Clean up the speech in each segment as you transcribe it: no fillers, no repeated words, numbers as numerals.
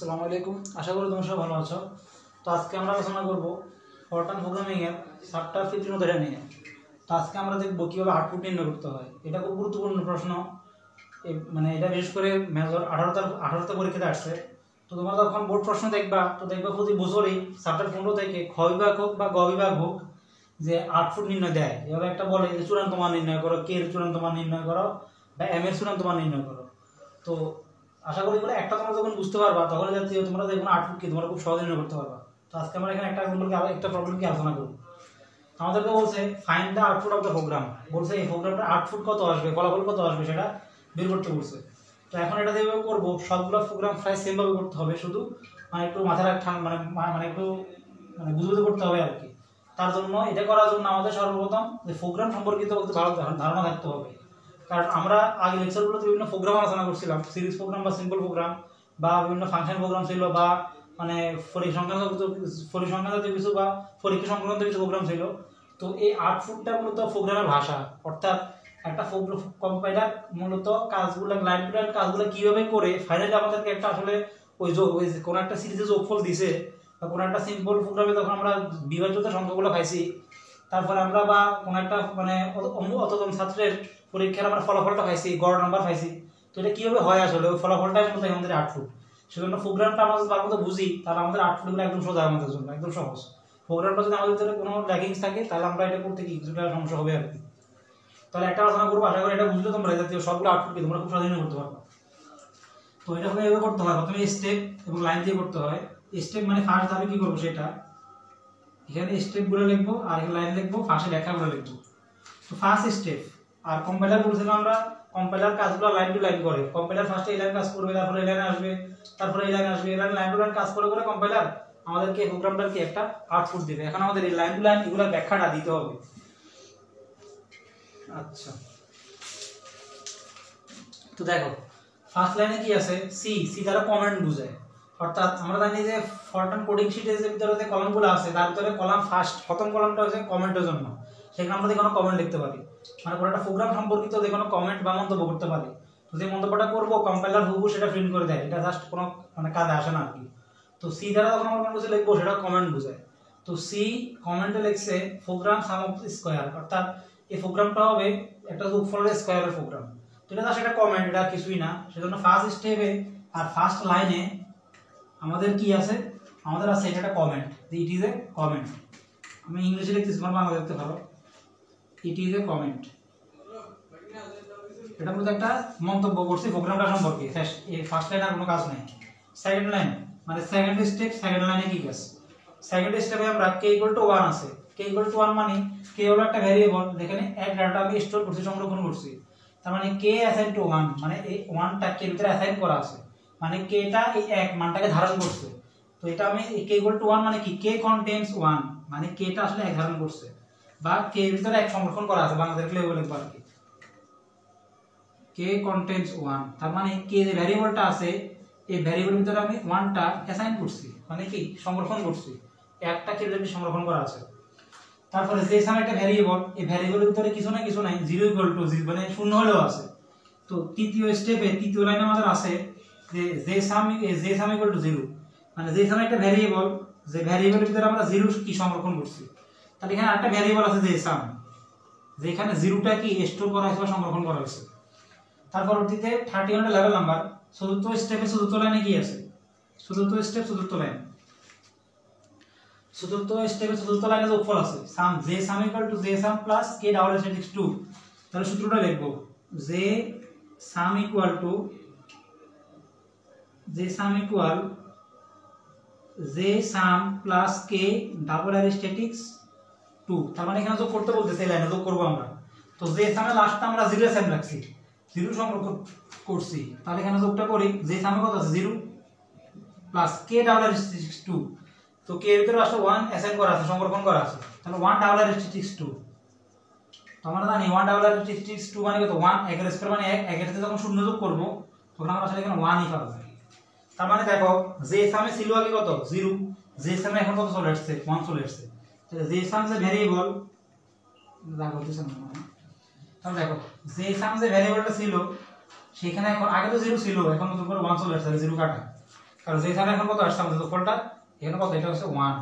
আসসালামু আলাইকুম, আশা করি তোমরা সবাই ভালো আছো। তো আজকে আমরা আলোচনা করব ফরটার্ন প্রোগ্রামিং এর চ্যাপ্টার 15 ধরে নিয়ে। তো আজকে আমরা দেখব কিভাবে আউটপুট নির্ণয় করতে হয়। এটা খুব গুরুত্বপূর্ণ প্রশ্ন, মানে এটা বিশেষ করে মেজর 18টা পরীক্ষাতে আসছে। তো তোমরা যখন বোর্ড প্রশ্ন দেখবা তো দেখবা প্রতি বছরই চ্যাপ্টার 15 থেকে খ বিভাগ হোক বা গ বিভাগ হোক যে আউটপুট নির্ণয় দেয়। এভাবে একটা বলে যে চূড়ান্ত মান নির্ণয় করো, কে এর চূড়ান্ত মান নির্ণয় করো বা এম এর চূড়ান্ত মান নির্ণয় করো। তো আশা করি বলে একটা তোমরা যখন বুঝতে পারবা তখন জাতীয় তোমরা দেখো আউটপুট কি তোমরা খুব সহজে নির্ণয় করতে পারবা। তো আজকে আমরা এখানে একটা প্রবলেম কি আলোচনা করব। আমাদেরকে বলছে find the output of the program, বলছে এই প্রোগ্রামটার আউটপুট কত আসবে, ফলাফল কত আসবে সেটা বের করতে বলছে। তো এখন এটা যেভাবে করবো সবগুলো প্রোগ্রাম প্রায় সেম ভাবে করতে হবে, শুধু মানে একটু মাথায় মানে মানে একটু মানে বুঝে করতে হবে আর কি। তার জন্য এটা করার জন্য আমাদের সর্বপ্রথম যে প্রোগ্রাম সম্পর্কিত ভালো ধারণা থাকতে হবে। কারণ আমরা আগে লেকচারগুলোতে বিভিন্ন প্রোগ্রাম আলোচনা করছিলাম, সিরিজ প্রোগ্রাম বা সিম্পল প্রোগ্রাম বা বিভিন্ন ফাংশন প্রোগ্রাম ছিল বা মানে পরিসংখ্যান কিছু বা পরীক্ষা সংক্রান্ত কিছু প্রোগ্রাম ছিল। তো এই আউটপুটটা মূলত প্রোগ্রামের ভাষা, অর্থাৎ একটা কম্পাইলার মূলত কাজগুলো লাইন টু লাইন কাজগুলো কিভাবে করে ফাইনালি আমাদেরকে একটা আসলে ওই কোন একটা সিরিজে যোগফল দিছে বা কোন একটা সিম্পল প্রোগ্রামে তখন আমরা বিভাজ্যতা সংখ্যাগুলো পাইছি, তারপরে আমরা বা কোন একটা মানে অতজন ছাত্রের পরীক্ষার আমরা ফলাফলটা পাইছি, গড় নাম্বার পাইছি। তো এটা কিভাবে হয় আসলে ওই ফলাফলটাই মূলত আমাদের আউটপুট। সেজন্য প্রোগ্রামটা আমরা তার মধ্যে বুঝি তাহলে আমাদের আউটপুটগুলো একদম সোজা, আমাদের জন্য একদম সহজ। প্রোগ্রামটা যদি আমাদের ভিতরে কোনো ল্যাকিংস থাকে তাহলে আমরা এটা করতে কি কিছুটা সমস্যা হবে আর কি। তাহলে একটা আলোচনা করবো, আশা করি এটা বুঝলে তোমরা জাতীয় সবগুলো আউটপুট কি তোমরা খুব সহজে করতে পারবে। তো এটা হলে এভাবে করতে হয়, প্রথমে স্টেপ এবং লাইন দিয়ে করতে হয়। স্টেপ মানে ফার্স্ট ধাপে কি করবো সেটা, এখানে স্টেপগুলো লিখবো আর এখানে লাইন লিখবো, ফার্স্টে লেখাগুলো লিখবো। তো ফার্স্ট স্টেপ আর কম্পাইলার বলছিলাম আমরা, কম্পাইলার কাজগুলো লাইন টু লাইন করে। কম্পাইলার ফার্স্টে এই লাইন কাজ করবে, তারপরে এই লাইন আসবে, তারপরে এই লাইন আসবে, এই লাইন টু লাইন কাজ করে করে কম্পাইলার আমাদেরকে প্রোগ্রামটার কি একটা আউটপুট দিবে। এখন আমাদের এই লাইন টু লাইন এগুলোর ব্যাখ্যাটা দিতে হবে। আচ্ছা, তো দেখো ফার্স্ট লাইনে কি আছে, সি সি দ্বারা কমেন্ট বোঝায়। অর্থাৎ আমরা জানি যে ফরটার্ন কোডিং শিটের যে ভিতরে যে কলামগুলো আছে তার ভিতরে কলাম ফার্স্ট প্রথম কলামটা হচ্ছে কমেন্টের জন্য, সেখানে আমরা যে কোনো কমেন্ট লিখতে পারি, মানে কোনো একটা প্রোগ্রাম সম্পর্কিত যে কোনো কমেন্ট বা মন্তব্য করতে পারি। তো যে মন্তব্যটা করবো কম্পাইলার হুবহু সেটা প্রিন্ট করে দেয়, এটা জাস্ট কোনো মানে কাজে আসে না আর কি। তো সি দ্বারা যখন আমরা কোনো কিছু লিখবো সেটা কমেন্ট বোঝায়। তো সি কমেন্টে লিখছে প্রোগ্রাম সাম অফ স্কয়ার, অর্থাৎ এই প্রোগ্রামটা হবে একটা যোগফলের স্কয়ারের প্রোগ্রাম। তো এটা জাস্ট একটা কমেন্ট, এটা কিছুই না। সেজন্য ফার্স্ট স্টেপে আর ফার্স্ট লাইনে আমাদের কি আছে, আমাদের আছে এটা একটা comment, it is a comment. আমি ইংলিশে লিখতেছি, তোমরা বাংলা লিখতে পারো, ইট ইজ এ কমেন্ট। এটা মূলত একটা মন্তব্য করছি প্রোগ্রামটা সম্পর্কে, এই ফার্স্ট লাইন আর কোনো কাজ নেই। সেকেন্ড লাইন মানে সেকেন্ড স্টেপ, সেকেন্ড লাইনে কি কাজ, সেকেন্ড স্টেপে আমরা k = 1 আছে, k = 1 মানে k হলো একটা ভেরিয়েবল যেখানে এক ডাটা আমি স্টোর করছি, সংরক্ষণ করছি। তার মানে k অ্যাসাইন টু 1 মানে এই 1টা k এর ভিতরে অ্যাসাইন করা আছে, মানে k টা এই এক মানটাকে ধারণ করছে। তো এটা আমি k = 1 মানে কি, k contains 1 মানে k টা আসলে এক ধারণ করছে বা k এর ভিতরে এক সংরক্ষণ করা আছে, বাংলাদেশে লিখলে লিখব আর কি, k contains 1 তার মানে k যে ভেরিয়েবলটা আছে এই ভেরিয়েবলের ভিতরে আমি 1টা অ্যাসাইন করছি, মানে কি সংরক্ষণ করছি, একটা k এর ভিতরে সংরক্ষণ করা আছে। তারপরে যে সাম একটা ভেরিয়েবল, এই ভেরিয়েবলের ভিতরে কিছু না কিছু নাই, 0 = 0 মানে শূন্য হলেও আছে। তো তৃতীয় স্টেপে তৃতীয় লাইনে আমাদের আছে যে সাম = 0 মানে যে সাম একটা ভেরিয়েবল, যে ভেরিয়েবলের ভিতরে আমরা 0 কি সংরক্ষণ করছি। তাহলে এখানে একটা ভেরিয়েবল আছে যে সাম, যেখানে 0টা কি স্টোর করা হয়েছে বা সংরক্ষণ করা হয়েছে। তার পরবর্তীতে 31 লেভেল নাম্বার, চতুর্থ স্টেপে চতুর্থ লাইনে কি আছে, চতুর্থ স্টেপ চতুর্থ লাইন, চতুর্থ স্টেপে চতুর্থ লাইনে যোগফল আছে সাম, যে সাম = যে সাম প্লাস k ডাবল স্ট্যাটিক্স 2। তাহলে সূত্রটা লিখবো, যে সাম যে সাম প্লাস k ডাবল স্ট্যাটিক্স 2। তার মানে এখানে যোগ করতে বলতেছে, এই লাইনে যোগ করব আমরা। তো যে সামে লাস্টে আমরা 0 সাম রাখছি, 0 সংরক্ষণ করছি, তাহলে এখানে যোগটা করি, যে সামে কত আছে 0 প্লাস k ডাবল স্ট্যাটিক্স 2। তো k এর ভিতরে আসলে 1 অ্যাসাইন করা আছে, সংরক্ষণ করা আছে, তাহলে 1 ডাবল স্ট্যাটিক্স 2। তো আমরা জানি 1 ডাবল স্ট্যাটিক্স 2 মানে কত, 1 এর স্কয়ার মানে 1, এর সাথে যখন শূন্য যোগ করব তখন আমরা আসলে এখানে 1 ই পাবো। তার মানে দেখো যে সামে ছিল আগে কত 0, যে সামে এখন কত চলে আসছে 1 চলে আসছে। তাহলে যে সাম যে ভেরিয়েবল যা করতেছেন না, তাহলে দেখো যে সাম যে ভেরিয়েবলটা ছিল সেখানে এখন আগে তো 0 ছিল, এখন নতুন করে 1 চলে আসছে, 0 কাটা। কারণ যেখানে এখন কত আসছে আমাদের যোগফলটা এখানে কত, এটা হচ্ছে 1।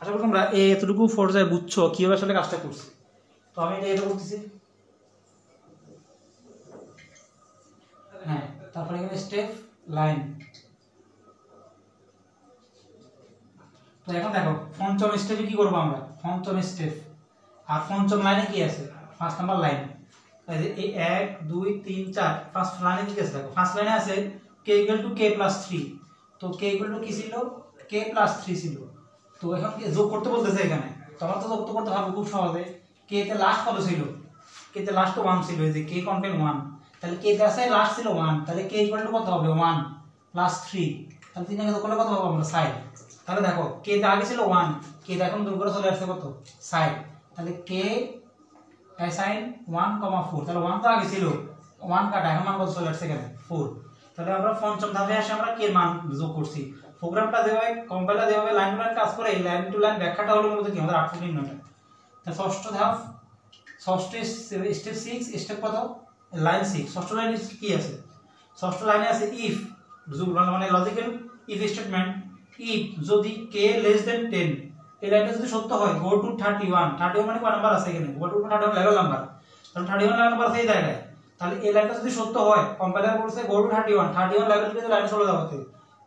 আশা করি তোমরা এতটুকু পর্যায়ে বুঝছো কিভাবে আসলে কাজটা করছি। তো আমি এটা করতেছি, হ্যাঁ। তারপরে এখানে স্টেপ লাইন। তো এখন দেখো পঞ্চম স্টেপে কি করবো আমরা, পঞ্চম স্টেপ আর পঞ্চম লাইনে কি আছে, ফার্স্ট নাম্বার লাইন। এই 1 2 3 4 ফার্স্ট লাইনে কি আছে দেখো, ফার্স্ট লাইনে আছে k = k + 3। তো k = কি ছিল, k + 3 ছিল। তো এখন কি যোগ করতে বলতেছে এখানে, তো আমরা তো যোগ করতে পারবো খুব সহজে। k তে লাস্ট কত ছিল, k তে লাস্ট 1 ছিল, এই যে k কন্টেন 1, তাহলে k তে আছে লাস্ট ছিল 1, তাহলে k = কত হবে 1 + 3, তাহলে 3 এর যোগ করলে কত হবে আমরা 6। তাহলে দেখো k তে আগে ছিল 1, k তে এখন যোগ করে চলে আসছে কত 6, তাহলে k sin 1, 4, তাহলে 1 তো আগে ছিল, 1 কাটা এখন মান কত চলে আসছে এখানে 4। তাহলে আমরা পঞ্চম ধাপে এসে আমরা k এর মান যোগ করছি। প্রোগ্রামটা যেভাবে কম্পাইলার যেভাবে লাইন টু লাইন কাজ করে, এই লাইন টু লাইন ব্যাখ্যাটা হলো মূলত কি আমাদের আউটপুট নির্ণয়টা। তাহলে ষষ্ঠ ধাপ, ষষ্ঠ স্টেপ 6, স্টেপ কত, লাইন 6। ষষ্ঠ লাইনে কি আছে, ষষ্ঠ লাইনে আছে ইফ, মানে লজিক্যাল ইফ স্টেটমেন্ট। ইফ যদি k <10, এই লাইনটা যদি সত্য হয়, গো টু 31, 31 মানে কয় নাম্বার আছে এখানে, গো টু 31 লেভেল নাম্বার, তাহলে 31 লেভেল নাম্বার আছে এই জায়গায়। তাহলে এই লাইনটা যদি সত্য হয়, কম্পাইলার বলছে গো টু 31, 31 লেভেল থেকে লাইনে চলে যাবে।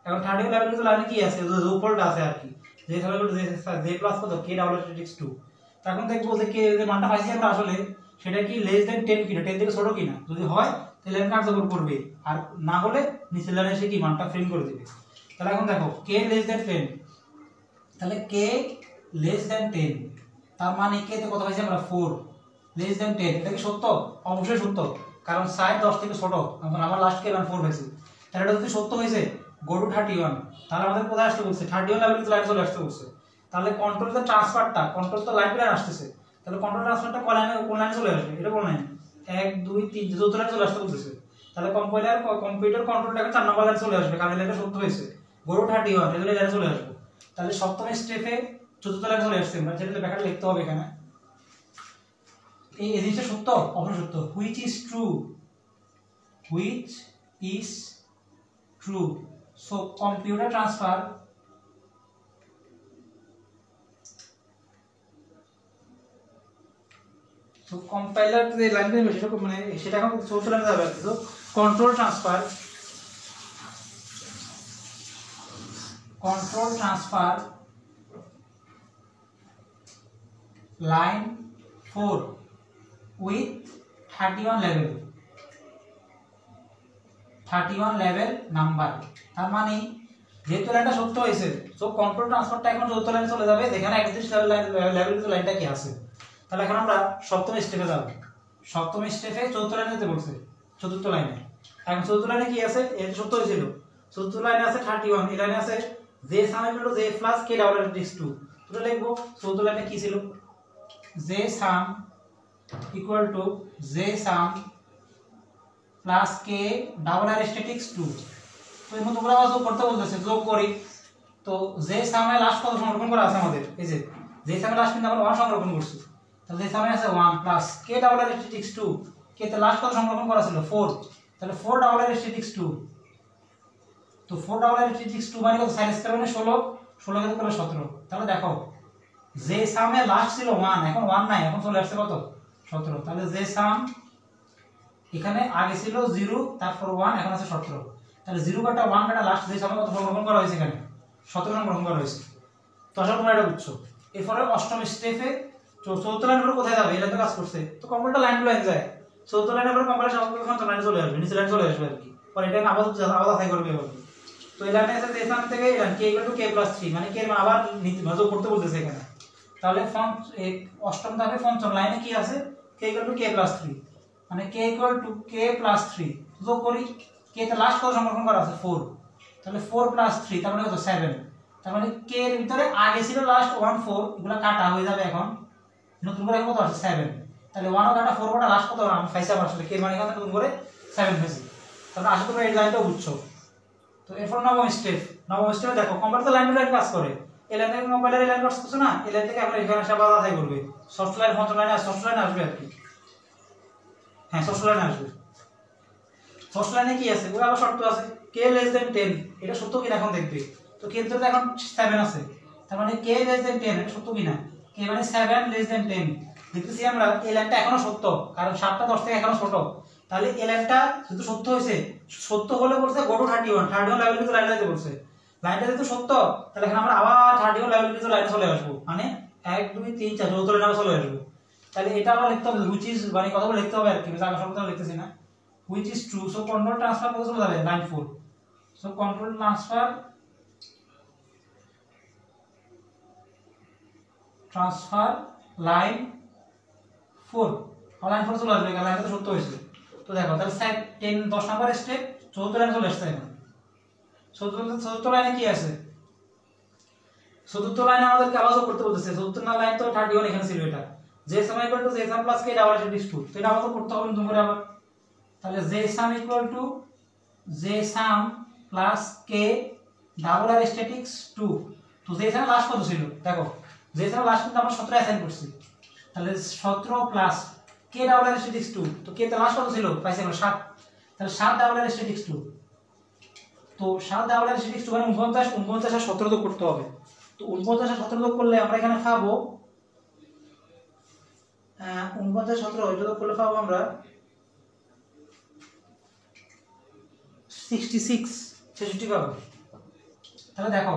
এখন 31 লেভেল থেকে লাইনে কি আছে, যে যোগফলটা আছে আর কি, যে তাহলে j প্লাস কত k = 2। তখন দেখবো যে k যে মানটা পাইছি আমরা আসলে সেটা কি <10 কিনা, 10 থেকে ছোট কিনা, যদি হয় তাহলে লাইন কার্যকর করবে, আর না হলে নিচের লাইনে এসে কি মানটা প্রিন্ট করে দিবে। তাহলে এখন দেখো k <10, তাহলে k <10, তার মানে k তে কত পাইছি আমরা 4 <10, এটা কি সত্য, অবশ্যই সত্য, কারণ 6 10 থেকে ছোট, এখন আমার লাস্ট কে মান 4 পাইছি। তাহলে এটা যদি সত্য হয়েছে গো টু 31, তাহলে আমাদের কোথায় আসতে বলছে, 31 লেভেলে লাইন চলে আসতে বলছে। তাহলে কন্ট্রোল তো ট্রান্সফারটা, কন্ট্রোল তো লাইন টু লাইন আসতেছে, তাহলে কন্ট্রোল ট্রান্সফারটা কোন লাইনে চলে আসবে, এটা কোন লাইন, 1 2 3 চতুর্থ লাইনে চলে আসতে বলতেছে। তাহলে কম্পিউটার কন্ট্রোলটাকে 4 নম্বর লাইনে চলে আসবে, কারণ এটা সত্য হয়েছে গো টু 31, এগুলো লাইনে চলে আসবে। তাহলে সপ্তম স্টেপে চতুর্থ লাইনে চলে আসছে, আমরা যেটা ব্যাখ্যাটা লিখতে হবে এখানে। এই জিনিসটা সত্য, অবশ্যই সত্য, which is true, which is true. So computer transfer তো কম্পাইলার যে লাইন দেবে সেটা মানে সেটা এখন চতুর্থ লাইনে যাবে। তো control transfer line 4 with 31 level number. তার মানে যেহেতু লাইনটা সত্য হয়েছে, তো কন্ট্রোল ট্রান্সফারটা এখন চতুর্থ লাইনে চলে যাবে, যেখানে 31 লেভেল লাইনটা কি আছে। তাহলে এখন আমরা সপ্তম স্টেপে যাব। সপ্তম স্টেপে চতুর্থ লাইনে যেতে বলছে, চতুর্থ লাইনে। এখন চতুর্থ লাইনে কি আছে, এটা সত্য হয়েছিল, চতুর্থ লাইনে আছে 31, এই লাইনে আছে j সাম = j প্লাস k = 2। তো লিখবো চতুর্থ লাইনে কি ছিল, j সাম = j সাম প্লাস k = 2। তো এর মধ্যে আমরা যোগ করতে বলতেছে, যোগ করি। তো j সামে লাস্ট কত সংরক্ষণ করা আছে আমাদের, এই যে j সামে লাস্ট কিন্তু আমরা 1 সংরক্ষণ করছি, তাহলে j সামে আছে 1 প্লাস k = 2, k তে লাস্ট কত সংরক্ষণ করা ছিল 4, তাহলে 4 = 2। তো 4 = 2 মানে কত, sin স্কয়ার মানে 16, 16 কে করলে 17। তাহলে দেখো j সামে লাস্ট ছিল 1, এখন 1 নাই, এখন চলে আসছে কত 17। তাহলে j সাম এখানে আগে ছিল 0, তারপর 1, এখন আছে 17। তাহলে 0 কাটা 1 কাটা লাস্ট j সামে কত সংরক্ষণ করা হয়েছে, এখানে 17 সংরক্ষণ করা হয়েছে। তো আসলে তোমরা এটা বুঝছো। এরপরে অষ্টম স্টেপে চতুর্থ লাইন পরে কোথায় যাবে, এই লাইনে কাজ করছে, তো কম্পিউটার লাইন টু লাইন যায়, চতুর্থ লাইনের পরে কম্পিউটার সবগুলো পঞ্চম লাইনে চলে আসবে, নিচে লাইনে চলে আসবে আর কি, পরে এটা আবার আলাদা করবে এভাবে। তো এই লাইনে আছে যে এখান থেকে এই লাইন k = k + 3, মানে k এর মান আবার যোগ করতে বলতেছে এখানে। তাহলে অষ্টম ধাপে পঞ্চম লাইনে কি আছে, k = k + 3, মানে k = k + 3 যোগ করি। k তে লাস্ট কত সংরক্ষণ করা আছে 4, তাহলে 4 + 3 তার মানে কত 7। তার মানে k এর ভিতরে আগে ছিল লাস্ট 1 4, এগুলা কাটা হয়ে যাবে, এখন নতুন করে কত আছে 7। তাহলে 1 ও কাটা 4 কাটা লাস্ট কত আমি পাইছি আবার আসলে k এর মানে এখানে নতুন করে 7 পেয়েছি। তাহলে আসলে তোমরা এই লাইনটাও বুঝছো। তো এরপর নবম স্টেপে দেখো কম্পাইলার তো লাইন টু লাইন কাজ করে, এই লাইন থেকে কম্পাইলার এই লাইন কাজ করছে না, এই লাইন থেকে এখন এখানে সব আলাদা করবে, ষষ্ঠ লাইন পঞ্চম লাইনে ষষ্ঠ লাইনে আসবে আর কি, হ্যাঁ ষষ্ঠ লাইনে আসবে। ষষ্ঠ লাইনে কি আছে, ওই আবার শর্ত আছে, কে লেস দেন 10 এটা সত্য কিনা এখন দেখবে। তো কে তো এখন 7 আছে, তার মানে কে লেস দেন 10 এটা সত্য কিনা, কে মানে 7 লেস দেন 10। দেখতেছি আমরা এই লাইনটা এখনো সত্য, কারণ 7টা 10 থেকে এখনো ছোট, তাহলে এই লাইনটা যেহেতু সত্য হয়েছে, সত্য হলে বলছে গো টু 31 লেভেল কিন্তু লাইনটা দিতে বলছে, লাইনটা যেহেতু সত্য তাহলে এখানে আমরা আবার 31 লেভেল কিন্তু লাইনে চলে আসবো, মানে 1 2 3 4 চতুর্থ লাইনে চলে আসবো। তাহলে এটা আবার লিখতে হবে which is মানে কথাগুলো লিখতে হবে আর কি, আমি আগে শব্দটা লিখতেছি না, which is true, so control transfer কত চলে যাবে line 4, so control transfer line 4, line 4 চলে আসবে, লাইনটা তো সত্য হয়েছে। তো দেখো তাহলে 10 নাম্বার স্টেপ চতুর্থ লাইনে চলে আসছে এখন। চতুর্থ লাইনে কি আছে, চতুর্থ লাইনে আমাদেরকে আবার যোগ করতে বলতেছে, চতুর্থ লাইন তো 31 এখানে ছিল, এটা j sum equal to j sum plus k double statics 2, তো এটা আবার করতে হবে নতুন করে আবার, তাহলে j sum equal to j sum plus k double statics 2, তো j sum লাস্ট কত ছিল দেখো, j sum লাস্ট কিন্তু আমরা 17 অ্যাসাইন করছি, তাহলে 17 প্লাস k ডাবল স্ট্যাটিক্স 2, তো k তে লাস্ট কত ছিল পাইছি আমরা 7, তাহলে 7 ডাবল স্ট্যাটিক্স 2, তো 7 ডাবল স্ট্যাটিক্স 2 মানে 49 আর 17 যোগ করতে হবে, তো 49 আর 17 যোগ করলে আমরা এখানে পাবো 49 17 এটা যোগ করলে পাবো আমরা 66 পাবো। তাহলে দেখো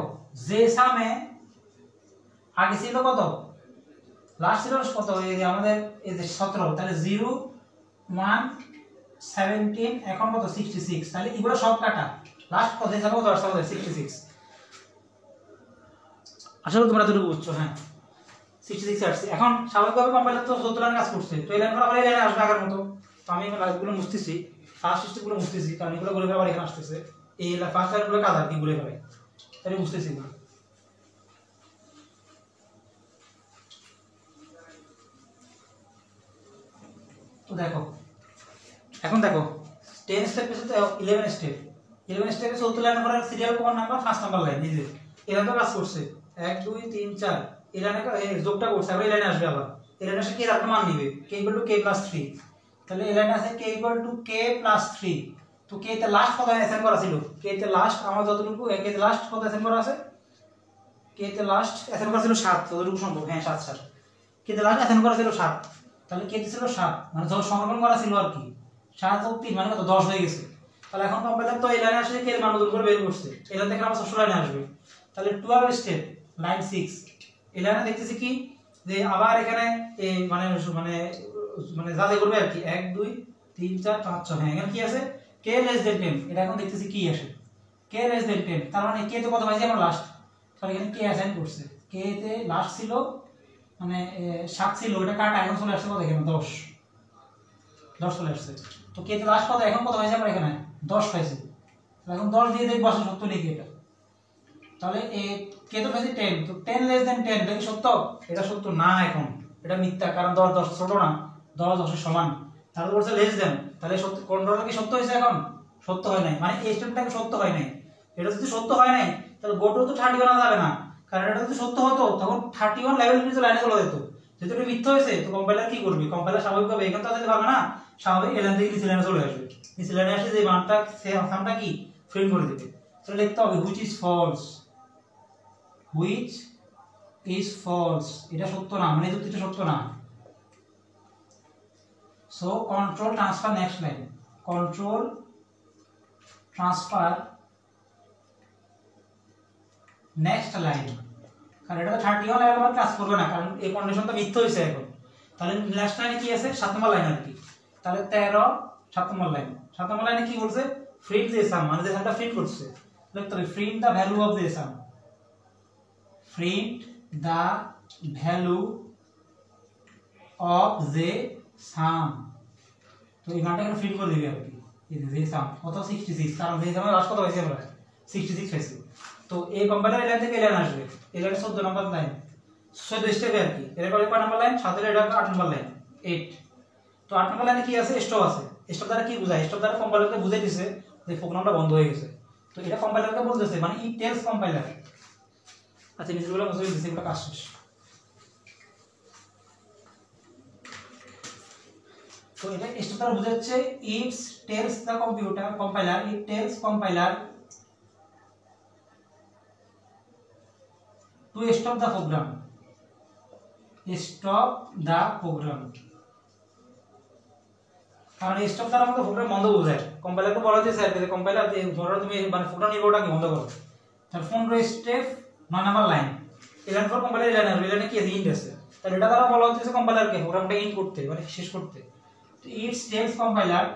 যে সামে আগে ছিল কত, লাস্ট ছিল কত, এই যে আমাদের এই যে 17, তাহলে 0 1 17 এখন কত 66, তাহলে এগুলো সব কাটা, লাস্ট কত হিসাবে কত আসছে আমাদের 66, আসলে তোমরা দুটো বুঝছো, হ্যাঁ 66 আসছে। এখন স্বাভাবিকভাবে কম্পাইলার তো 70 লাইন কাজ করছে, তো এই লাইনগুলো আবার এই লাইনে আসবে আগের মতো, তো আমি এই লাইনগুলো মুছতেছি, ফার্স্ট স্টেপগুলো মুছতেছি, কারণ এগুলো বলে আবার এখানে আসতেছে, এই ফার্স্ট লাইনগুলো কাজ আর কি বলে করে, তাই মুছতেছি না। তো দেখো এখন দেখো 10 স্টেপ পেছে তো 11 স্টেপ, 11 স্টেপে 70 লাইন পরে সিরিয়াল কোন নাম্বার ফার্স্ট নাম্বার লাইন, এই যে এভাবে কাজ করছে 1 2 3 4, এই লাইনে যোগটা করছে, আবার এই লাইনে আসবে, আবার এই লাইনে আসে কে এর মান নিবে k = k + 3, তাহলে এই লাইনে আছে k = k + 3, তো k তে লাস্ট কত অ্যাসাইন করা ছিল, k তে লাস্ট আমার যতটুকু k তে লাস্ট কত অ্যাসাইন করা আছে, k তে লাস্ট অ্যাসাইন করা ছিল 7, যতটুকু সম্ভব, হ্যাঁ 7 7, k তে লাস্ট অ্যাসাইন করা ছিল 7, তাহলে k তে ছিল 7 মানে যত সংরক্ষণ করা ছিল আর কি, 7 + 3 মানে কত 10 হয়ে গেছে। তাহলে এখন কম্পাইলার তো এই লাইনে আসলে k এর মান নতুন করে বের করছে, এই লাইন থেকে আবার 6 লাইনে আসবে, তাহলে 12 স্টেপ লাইন 6, এই লাইনে দেখতেছি কি যে আবার এখানে এই মানে মানে মানে যাচাই করবে আর কি 1 2 3 4 5 6, হ্যাঁ এখানে কি আছে k less than 10, এটা এখন দেখতেছি কি আসে k less than 10, তার মানে k তো কত পাইছি আমরা লাস্ট, তাহলে এখানে k অ্যাসাইন করছে, k তে লাস্ট ছিল মানে 7 ছিল, ওটা কাটা এখন চলে আসছে কত এখানে 10 চলে আসছে, তো k তে লাস্ট কত এখন কত পাইছি আমরা এখানে 10 পাইছি, এখন 10 দিয়ে দেখব আসলে সত্য নাকি এটা, তাহলে k তো পাইছি 10, তো 10 less than 10 এটা কি সত্য, এটা সত্য না, এখন এটা মিথ্যা, কারণ 10 10 ছোট না, 10 10 এর সমান, তাহলে বলছে লেস দেন, তাহলে সত্য কন্ট্রোলটা কি সত্য হয়েছে, এখন সত্য হয় নাই, মানে এই স্টেপটা সত্য হয় নাই, এটা যদি সত্য হয় নাই তাহলে গো টু তো 31 আনা যাবে না, কারণ এটা যদি সত্য হতো তখন 31 লেভেল নিচে লাইনে চলে যেত, যেহেতু এটা মিথ্যা হয়েছে তো কম্পাইলার কি করবে, কম্পাইলার স্বাভাবিকভাবে এখান থেকে যেতে পারবে না, স্বাভাবিক এলান থেকে নিচে লাইনে চলে আসবে, নিচে লাইনে আসে যে মানটা সে আনসারটা কি প্রিন্ট করে দেবে, তাহলে লিখতে হবে which is false, এটা সত্য না, মানে যুক্তিটা সত্য না, so control transfer next line, control transfer next line, কারণ এটা তো 31 লেভেল আবার কাজ করবে না, কারণ এই কন্ডিশনটা মিথ্যা হয়েছে এখন, তাহলে নেক্সট লাইনে কি আছে 7 নম্বর লাইন আর কি, তাহলে 13 7 নম্বর লাইন, 7 নম্বর লাইনে কি বলছে print the sum, মানে যে সামটা প্রিন্ট করছে, লিখতে হবে print the value of the sum, print the value of the sum, তো এই মানটা এখানে প্রিন্ট করে দিবে আর কি, এই যে সাম কত 66, কারণ যে সামে লাস্ট কত হয়েছে আমরা 66 পাইছি, তো এই কম্পাইলার এই লাইন থেকে এই লাইন আসবে, এই লাইনে 14 নম্বর লাইন 14 স্টেপে আর কি, এর পরে কয় নম্বর লাইন 7 এর এটা 8 নম্বর লাইন 8, তো 8 নম্বর লাইনে কি আছে স্টপ আছে, স্টপ দ্বারা কি বোঝায়, স্টপ দ্বারা কম্পাইলারকে বুঝাই দিছে যে প্রোগ্রামটা বন্ধ হয়ে গেছে, তো এটা কম্পাইলারকে বলতেছে মানে ইট টেলস কম্পাইলার, আচ্ছা নিচেগুলো মুছে দিছি, এগুলো কাজ শেষ। তো এটা স্টেপ দ্বারা বোঝাচ্ছে it tells the compiler it tells compiler to stop the program কারণ স্টপ দ্বারা আমাদের প্রোগ্রাম বন্ধ বোঝায় কম্পাইলারকে বলা হয়েছে স্যার যে কম্পাইলার ধরো তুমি মানে প্রোগ্রাম নির্ভরটাকে বন্ধ করো তাহলে 15 step 9 number line align for compiler এলাইনে কি আছে ইন্ট আছে তাহলে এটা দ্বারা বলা হচ্ছে কম্পাইলারকে প্রোগ্রামটা ইন্ট করতে মানে শেষ করতে তো it tells compiler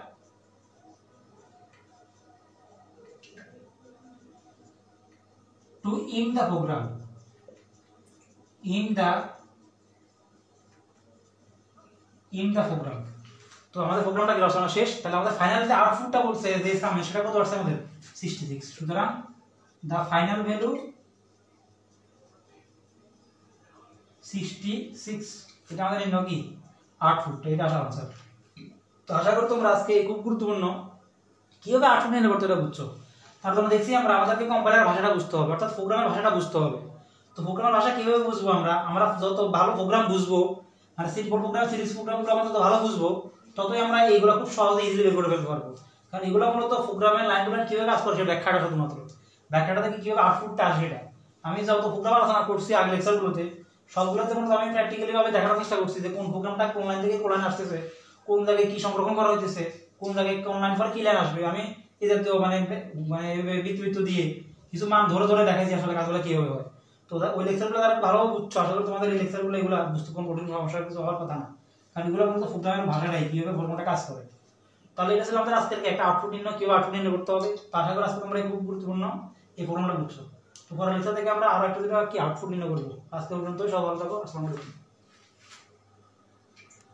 to end the program in the program তো আমাদের প্রোগ্রামটা কি রচনা শেষ তাহলে আমাদের ফাইনাল যে আউটপুটটা বলছে যে সামনে সেটা কত আসছে আমাদের 66 সুতরাং the final value 66 এটা আমাদের নির্ণয় কি আউটপুট এটা আসার আনসার তো আশা করি তোমরা আজকে খুব গুরুত্বপূর্ণ কিভাবে আউটপুট নির্ণয় করতে হবে বুঝছো তার জন্য দেখছি আমরা আমাদেরকে কম্পাইলার ভাষাটা বুঝতে হবে অর্থাৎ প্রোগ্রামের ভাষাটা বুঝতে হবে তো প্রোগ্রামের ভাষা কিভাবে বুঝবো আমরা যত ভালো প্রোগ্রাম বুঝবো মানে সিম্পল প্রোগ্রাম সিরিজ প্রোগ্রামগুলো আমরা যত ভালো বুঝবো ততই আমরা এইগুলো খুব সহজে ইজিলি বের করে ফেলতে পারবো কারণ এগুলো মূলত প্রোগ্রামের লাইন টু লাইন কিভাবে কাজ করে সেটা ব্যাখ্যাটা শুধুমাত্র ব্যাখ্যাটা থেকে কিভাবে আউটপুটটা আসে এটা আমি যত প্রোগ্রাম আলোচনা করছি আগে লেকচারগুলোতে সবগুলোতে মূলত আমি প্র্যাকটিক্যালি ভাবে দেখানোর চেষ্টা করছি যে কোন প্রোগ্রামটা কোন লাইন থেকে কোন লাইন আসতেছে কোন জায়গায় কি সংরক্ষণ করা হইতেছে কোন জায়গায় কোন লাইন পর কি লাইন আসবে আমি এই জাতীয় মানে বৃত্ত দিয়ে কিছু মান ধরে ধরে দেখাইছি আসলে কাজগুলো কিভাবে হয় তো ওই লেকচারগুলো তারা ভালো বুঝছো আশা করি তোমাদের এই লেকচারগুলো এগুলো বুঝতে কোনো কঠিন সমস্যা কিছু হওয়ার কথা না কারণ এগুলো মূলত প্রোগ্রামের ভাষাটাই কিভাবে ফর্মুলাটা কাজ করে তাহলে এটা ছিল আমাদের আজকের একটা আউটপুট নির্ণয় কিভাবে আউটপুট নির্ণয় করতে হবে তা আশা করি আজকে তোমরা খুব গুরুত্বপূর্ণ এই ফর্মুলাটা বুঝছো তো পরের লেকচার থেকে আমরা আরো একটা কি আউটপুট নির্ণয় করবো আজকে পর্যন্ত সব ভালো থাকো আসসালামু আলাইকুম